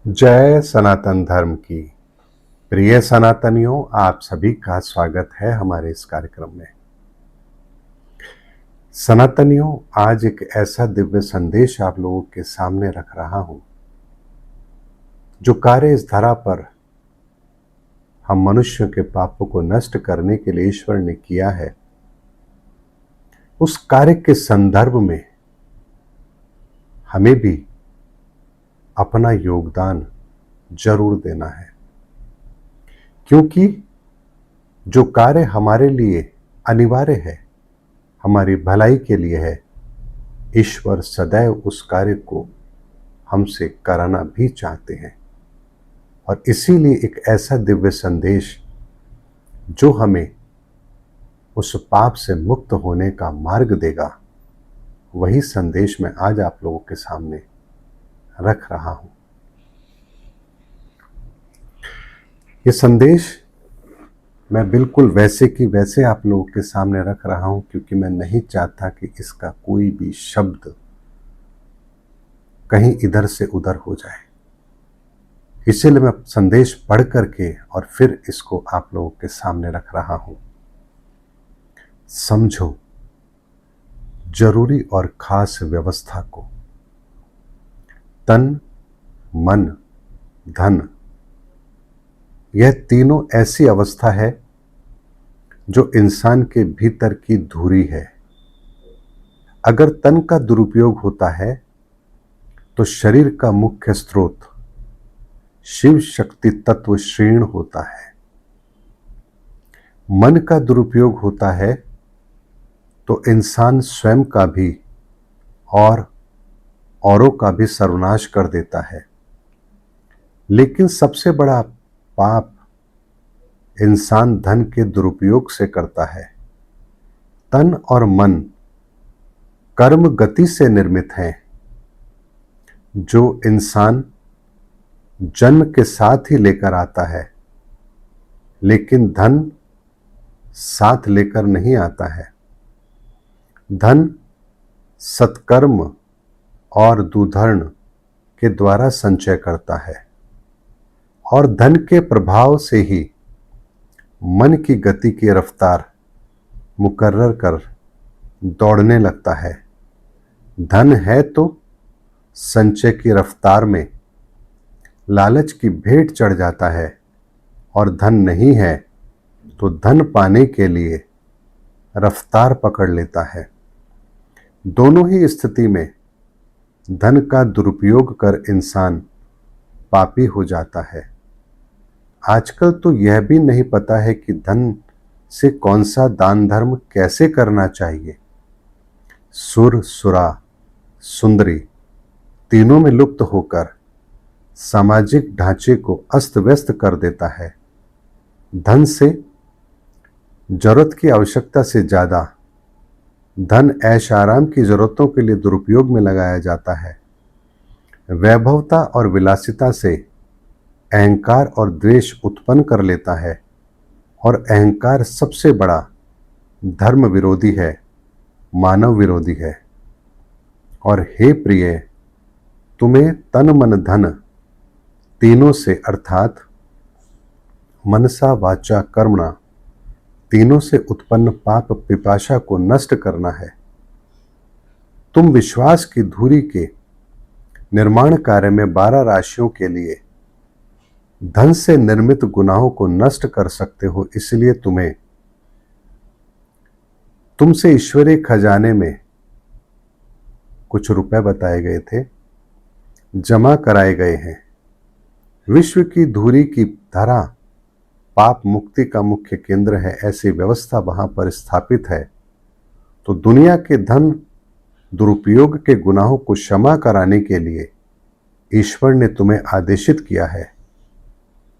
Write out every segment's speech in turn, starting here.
जय सनातन धर्म की। प्रिय सनातनियों, आप सभी का स्वागत है हमारे इस कार्यक्रम में। सनातनियों, आज एक ऐसा दिव्य संदेश आप लोगों के सामने रख रहा हूं, जो कार्य इस धरा पर हम मनुष्यों के पापों को नष्ट करने के लिए ईश्वर ने किया है, उस कार्य के संदर्भ में हमें भी अपना योगदान जरूर देना है, क्योंकि जो कार्य हमारे लिए अनिवार्य है, हमारी भलाई के लिए है, ईश्वर सदैव उस कार्य को हमसे कराना भी चाहते हैं। और इसीलिए एक ऐसा दिव्य संदेश जो हमें उस पाप से मुक्त होने का मार्ग देगा, वही संदेश मैं आज आप लोगों के सामने रख रहा हूं। ये संदेश मैं बिल्कुल वैसे की वैसे आप लोगों के सामने रख रहा हूं, क्योंकि मैं नहीं चाहता कि इसका कोई भी शब्द कहीं इधर से उधर हो जाए। इसीलिए मैं संदेश पढ़ करके और फिर इसको आप लोगों के सामने रख रहा हूं। समझो जरूरी और खास व्यवस्था को। तन, मन, धन, यह तीनों ऐसी अवस्था है जो इंसान के भीतर की धुरी है। अगर तन का दुरुपयोग होता है तो शरीर का मुख्य स्रोत शिव शक्ति तत्व क्षीण होता है। मन का दुरुपयोग होता है तो इंसान स्वयं का भी और औरों का भी सर्वनाश कर देता है। लेकिन सबसे बड़ा पाप इंसान धन के दुरुपयोग से करता है। तन और मन कर्म गति से निर्मित हैं, जो इंसान जन्म के साथ ही लेकर आता है, लेकिन धन साथ लेकर नहीं आता है। धन सत्कर्म और दुधर्न के द्वारा संचय करता है, और धन के प्रभाव से ही मन की गति की रफ्तार मुकर्रर कर दौड़ने लगता है। धन है तो संचय की रफ्तार में लालच की भेंट चढ़ जाता है, और धन नहीं है तो धन पाने के लिए रफ्तार पकड़ लेता है। दोनों ही स्थिति में धन का दुरुपयोग कर इंसान पापी हो जाता है। आजकल तो यह भी नहीं पता है कि धन से कौन सा दान धर्म कैसे करना चाहिए। सुर, सुरा, सुंदरी तीनों में लुप्त होकर सामाजिक ढांचे को अस्त व्यस्त कर देता है। धन से जरूरत की आवश्यकता से ज्यादा धन ऐश आराम की जरूरतों के लिए दुरुपयोग में लगाया जाता है। वैभवता और विलासिता से अहंकार और द्वेष उत्पन्न कर लेता है, और अहंकार सबसे बड़ा धर्म विरोधी है, मानव विरोधी है। और हे प्रिय, तुम्हें तन मन धन तीनों से अर्थात मनसा वाचा कर्मणा तीनों से उत्पन्न पाप पिपाशा को नष्ट करना है। तुम विश्वास की धुरी के निर्माण कार्य में 12 राशियों के लिए धन से निर्मित गुनाहों को नष्ट कर सकते हो। इसलिए तुमसे ईश्वरीय खजाने में कुछ रुपए बताए गए थे, जमा कराए गए हैं। विश्व की धुरी की धरा पाप मुक्ति का मुख्य केंद्र है। ऐसी व्यवस्था वहां पर स्थापित है, तो दुनिया के धन दुरुपयोग के गुनाहों को क्षमा कराने के लिए ईश्वर ने तुम्हें आदेशित किया है।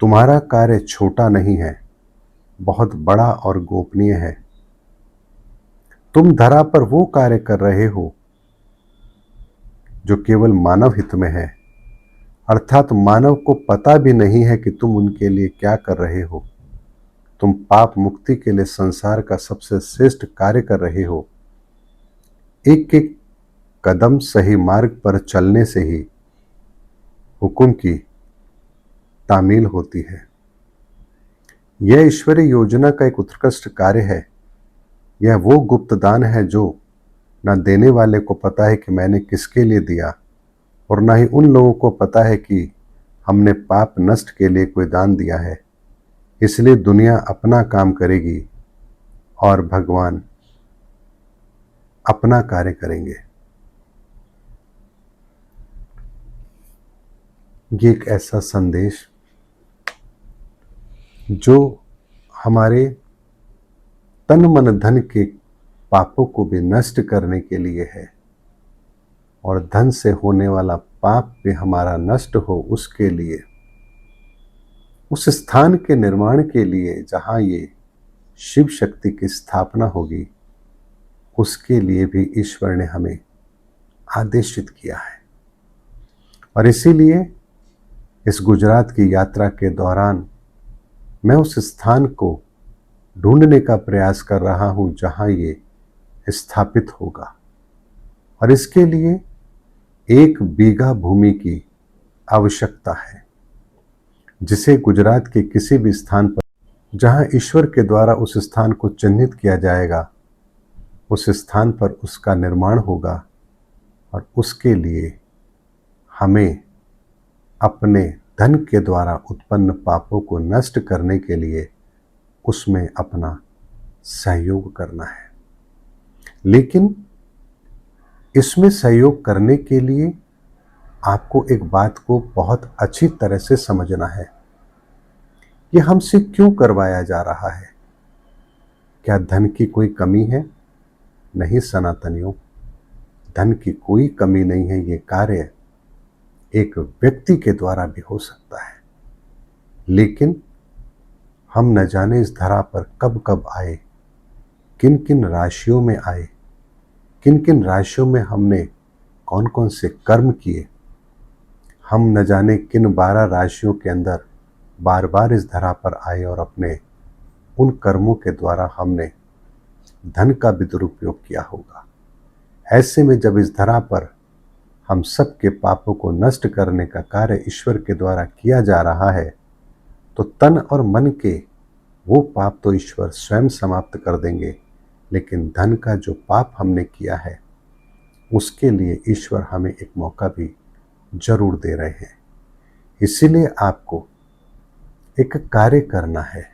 तुम्हारा कार्य छोटा नहीं है, बहुत बड़ा और गोपनीय है। तुम धरा पर वो कार्य कर रहे हो जो केवल मानव हित में है, अर्थात मानव को पता भी नहीं है कि तुम उनके लिए क्या कर रहे हो। तुम पाप मुक्ति के लिए संसार का सबसे श्रेष्ठ कार्य कर रहे हो। एक एक कदम सही मार्ग पर चलने से ही हुक्म की तामील होती है। यह ईश्वरीय योजना का एक उत्कृष्ट कार्य है। यह वो गुप्त दान है जो न देने वाले को पता है कि मैंने किसके लिए दिया, और न ही उन लोगों को पता है कि हमने पाप नष्ट के लिए कोई दान दिया है। इसलिए दुनिया अपना काम करेगी और भगवान अपना कार्य करेंगे। ये एक ऐसा संदेश जो हमारे तन मन धन के पापों को भी नष्ट करने के लिए है, और धन से होने वाला पाप भी हमारा नष्ट हो उसके लिए, उस स्थान के निर्माण के लिए जहां ये शिव शक्ति की स्थापना होगी, उसके लिए भी ईश्वर ने हमें आदेशित किया है। और इसीलिए इस गुजरात की यात्रा के दौरान मैं उस स्थान को ढूंढने का प्रयास कर रहा हूं जहां ये स्थापित होगा। और इसके लिए 1 बीघा भूमि की आवश्यकता है, जिसे गुजरात के किसी भी स्थान पर जहां ईश्वर के द्वारा उस स्थान को चिन्हित किया जाएगा, उस स्थान पर उसका निर्माण होगा। और उसके लिए हमें अपने धन के द्वारा उत्पन्न पापों को नष्ट करने के लिए उसमें अपना सहयोग करना है। लेकिन इसमें सहयोग करने के लिए आपको एक बात को बहुत अच्छी तरह से समझना है। ये हमसे क्यों करवाया जा रहा है? क्या धन की कोई कमी है? नहीं सनातनियों, धन की कोई कमी नहीं है। ये कार्य एक व्यक्ति के द्वारा भी हो सकता है, लेकिन हम न जाने इस धरा पर कब कब आए, किन किन राशियों में आए, किन किन राशियों में हमने कौन कौन से कर्म किए। हम न जाने किन 12 राशियों के अंदर बार बार इस धरा पर आए और अपने उन कर्मों के द्वारा हमने धन का भी दुरुपयोग किया होगा। ऐसे में जब इस धरा पर हम सबके पापों को नष्ट करने का कार्य ईश्वर के द्वारा किया जा रहा है, तो तन और मन के वो पाप तो ईश्वर स्वयं समाप्त कर देंगे, लेकिन धन का जो पाप हमने किया है उसके लिए ईश्वर हमें एक मौका भी जरूर दे रहे हैं। इसीलिए आपको एक कार्य करना है।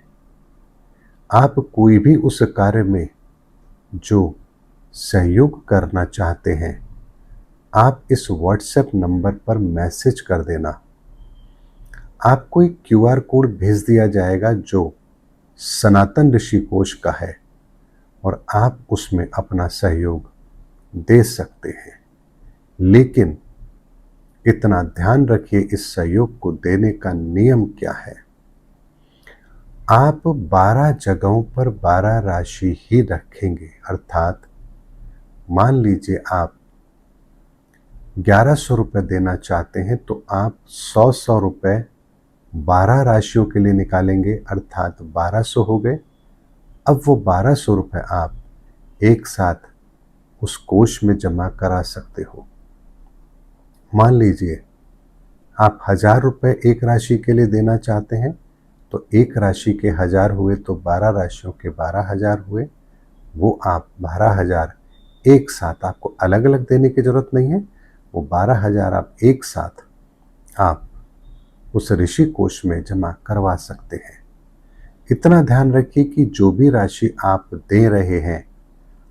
आप कोई भी उस कार्य में जो सहयोग करना चाहते हैं, आप इस व्हाट्सएप नंबर पर मैसेज कर देना। आपको एक QR कोड भेज दिया जाएगा जो सनातन ऋषि कोष का है, और आप उसमें अपना सहयोग दे सकते हैं। लेकिन इतना ध्यान रखिए, इस सहयोग को देने का नियम क्या है। आप 12 जगहों पर 12 राशि ही रखेंगे। अर्थात मान लीजिए आप 1100 रुपये देना चाहते हैं, तो आप 100 रुपये 12 राशियों के लिए निकालेंगे, अर्थात 1200 हो गए। अब वो 1200 रुपये आप एक साथ उस कोष में जमा करा सकते हो। मान लीजिए आप 1000 रुपये एक राशि के लिए देना चाहते हैं, तो एक राशि के 1000 हुए तो 12 राशियों के 12,000 हुए। वो आप 12,000 एक साथ, आपको अलग अलग देने की जरूरत नहीं है, वो 12,000 आप एक साथ आप उस ऋषि कोष में जमा करवा सकते हैं। इतना ध्यान रखिए कि जो भी राशि आप दे रहे हैं,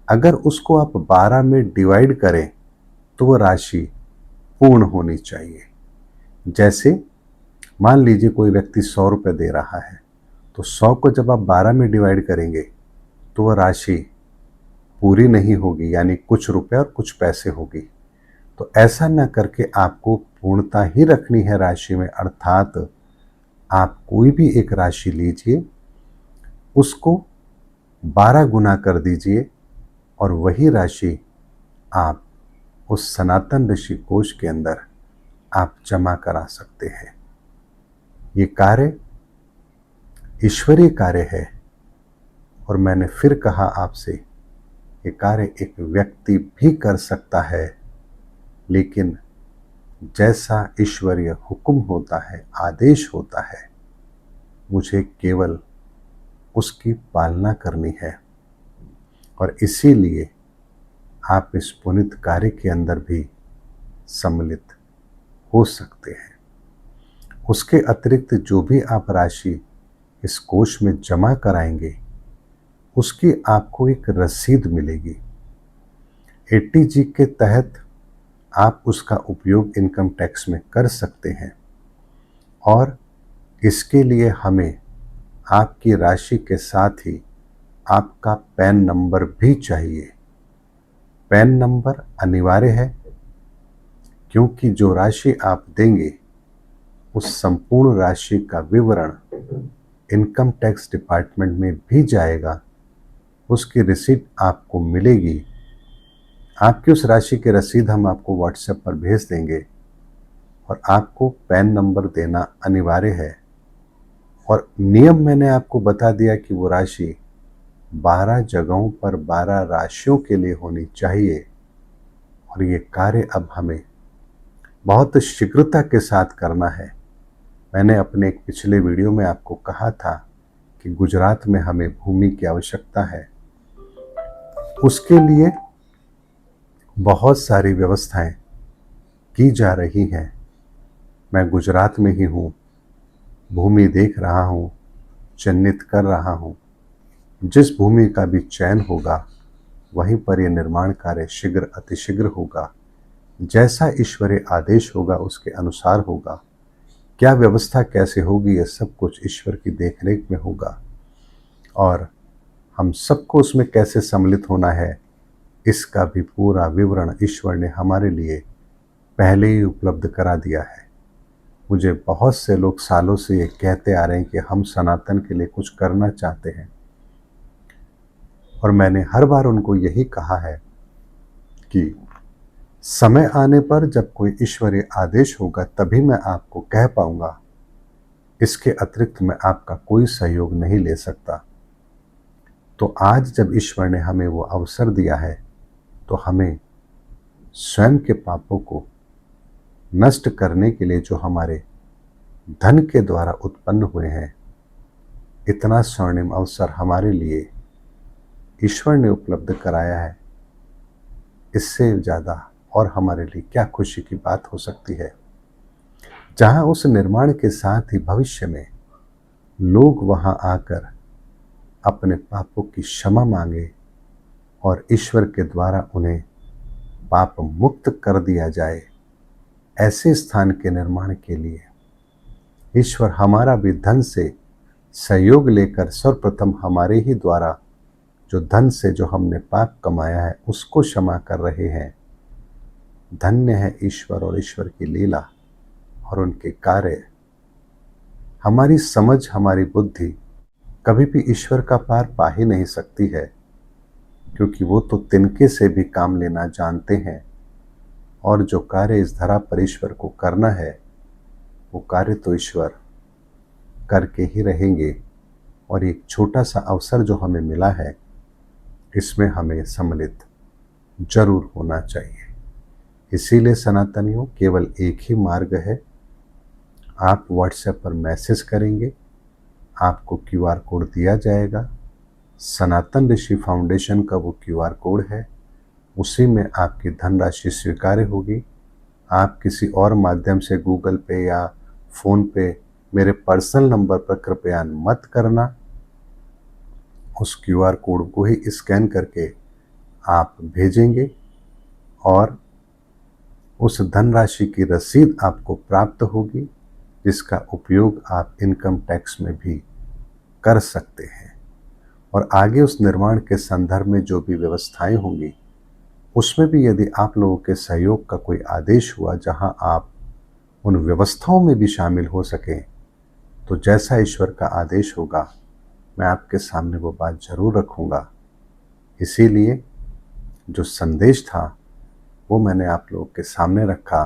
अगर उसको आप 12 में डिवाइड करें तो वो राशि पूर्ण होनी चाहिए। जैसे मान लीजिए कोई व्यक्ति 100 रुपये दे रहा है, तो 100 को जब आप 12 में डिवाइड करेंगे तो वह राशि पूरी नहीं होगी, यानी कुछ रुपए और कुछ पैसे होगी। तो ऐसा न करके आपको पूर्णता ही रखनी है राशि में। अर्थात आप कोई भी एक राशि लीजिए, उसको 12 गुना कर दीजिए, और वही राशि आप उस सनातन ऋषि कोष के अंदर आप जमा करा सकते हैं। ये कार्य ईश्वरीय कार्य है, और मैंने फिर कहा आपसे, ये कार्य एक व्यक्ति भी कर सकता है, लेकिन जैसा ईश्वरीय हुक्म होता है, आदेश होता है, मुझे केवल उसकी पालना करनी है। और इसीलिए आप इस पुनित कार्य के अंदर भी सम्मिलित हो सकते हैं। उसके अतिरिक्त जो भी आप राशि इस कोष में जमा कराएंगे, उसकी आपको एक रसीद मिलेगी। 80G के तहत आप उसका उपयोग इनकम टैक्स में कर सकते हैं, और इसके लिए हमें आपकी राशि के साथ ही आपका पैन नंबर भी चाहिए। पैन नंबर अनिवार्य है, क्योंकि जो राशि आप देंगे उस संपूर्ण राशि का विवरण इनकम टैक्स डिपार्टमेंट में भी जाएगा। उसकी रिसीट आपको मिलेगी। आपकी उस राशि की रसीद हम आपको व्हाट्सएप पर भेज देंगे, और आपको पैन नंबर देना अनिवार्य है। और नियम मैंने आपको बता दिया कि वो राशि 12 जगहों पर 12 राशियों के लिए होनी चाहिए। और ये कार्य अब हमें बहुत शीघ्रता के साथ करना है। मैंने अपने एक पिछले वीडियो में आपको कहा था कि गुजरात में हमें भूमि की आवश्यकता है। उसके लिए बहुत सारी व्यवस्थाएं की जा रही हैं। मैं गुजरात में ही हूँ, भूमि देख रहा हूँ, चिन्हित कर रहा हूँ। जिस भूमि का भी चयन होगा वहीं पर यह निर्माण कार्य शीघ्र अतिशीघ्र होगा। जैसा ईश्वरीय आदेश होगा उसके अनुसार होगा। क्या व्यवस्था कैसे होगी, यह सब कुछ ईश्वर की देखरेख में होगा। और हम सबको उसमें कैसे सम्मिलित होना है, इसका भी पूरा विवरण ईश्वर ने हमारे लिए पहले ही उपलब्ध करा दिया है। मुझे बहुत से लोग सालों से ये कहते आ रहे हैं कि हम सनातन के लिए कुछ करना चाहते हैं, और मैंने हर बार उनको यही कहा है कि समय आने पर जब कोई ईश्वरीय आदेश होगा तभी मैं आपको कह पाऊंगा। इसके अतिरिक्त मैं आपका कोई सहयोग नहीं ले सकता। तो आज जब ईश्वर ने हमें वो अवसर दिया है, तो हमें स्वयं के पापों को नष्ट करने के लिए जो हमारे धन के द्वारा उत्पन्न हुए हैं, इतना स्वर्णिम अवसर हमारे लिए ईश्वर ने उपलब्ध कराया है। इससे ज़्यादा और हमारे लिए क्या खुशी की बात हो सकती है, जहां उस निर्माण के साथ ही भविष्य में लोग वहां आकर अपने पापों की क्षमा मांगे और ईश्वर के द्वारा उन्हें पाप मुक्त कर दिया जाए। ऐसे स्थान के निर्माण के लिए ईश्वर हमारा भी धन से सहयोग लेकर सर्वप्रथम हमारे ही द्वारा जो धन से जो हमने पाप कमाया है उसको क्षमा कर रहे हैं। धन्य है ईश्वर और ईश्वर की लीला और उनके कार्य। हमारी समझ, हमारी बुद्धि कभी भी ईश्वर का पार पा ही नहीं सकती है, क्योंकि वो तो तिनके से भी काम लेना जानते हैं। और जो कार्य इस धरा पर ईश्वर को करना है, वो कार्य तो ईश्वर करके ही रहेंगे। और एक छोटा सा अवसर जो हमें मिला है, इसमें हमें सम्मिलित जरूर होना चाहिए। इसीलिए सनातनियों, केवल एक ही मार्ग है। आप व्हाट्सएप पर मैसेज करेंगे, आपको क्यूआर कोड दिया जाएगा। सनातन ऋषि फाउंडेशन का वो क्यूआर कोड है, उसी में आपकी धनराशि स्वीकार्य होगी। आप किसी और माध्यम से गूगल पे या फ़ोन पे मेरे पर्सनल नंबर पर कृपया मत करना। उस क्यूआर कोड को ही स्कैन करके आप भेजेंगे और उस धनराशि की रसीद आपको प्राप्त होगी, जिसका उपयोग आप इनकम टैक्स में भी कर सकते हैं। और आगे उस निर्माण के संदर्भ में जो भी व्यवस्थाएं होंगी, उसमें भी यदि आप लोगों के सहयोग का कोई आदेश हुआ जहां आप उन व्यवस्थाओं में भी शामिल हो सकें, तो जैसा ईश्वर का आदेश होगा मैं आपके सामने वो बात जरूर रखूंगा। इसीलिए जो संदेश था वो मैंने आप लोगों के सामने रखा।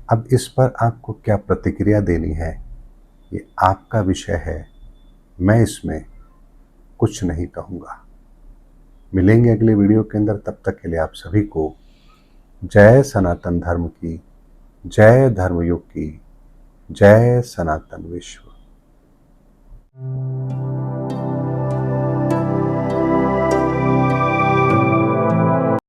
अब इस पर आपको क्या प्रतिक्रिया देनी है, ये आपका विषय है। मैं इसमें कुछ नहीं कहूँगा। मिलेंगे अगले वीडियो के अंदर। तब तक के लिए आप सभी को जय सनातन धर्म की जय धर्मयुग की, जय सनातन विश्व।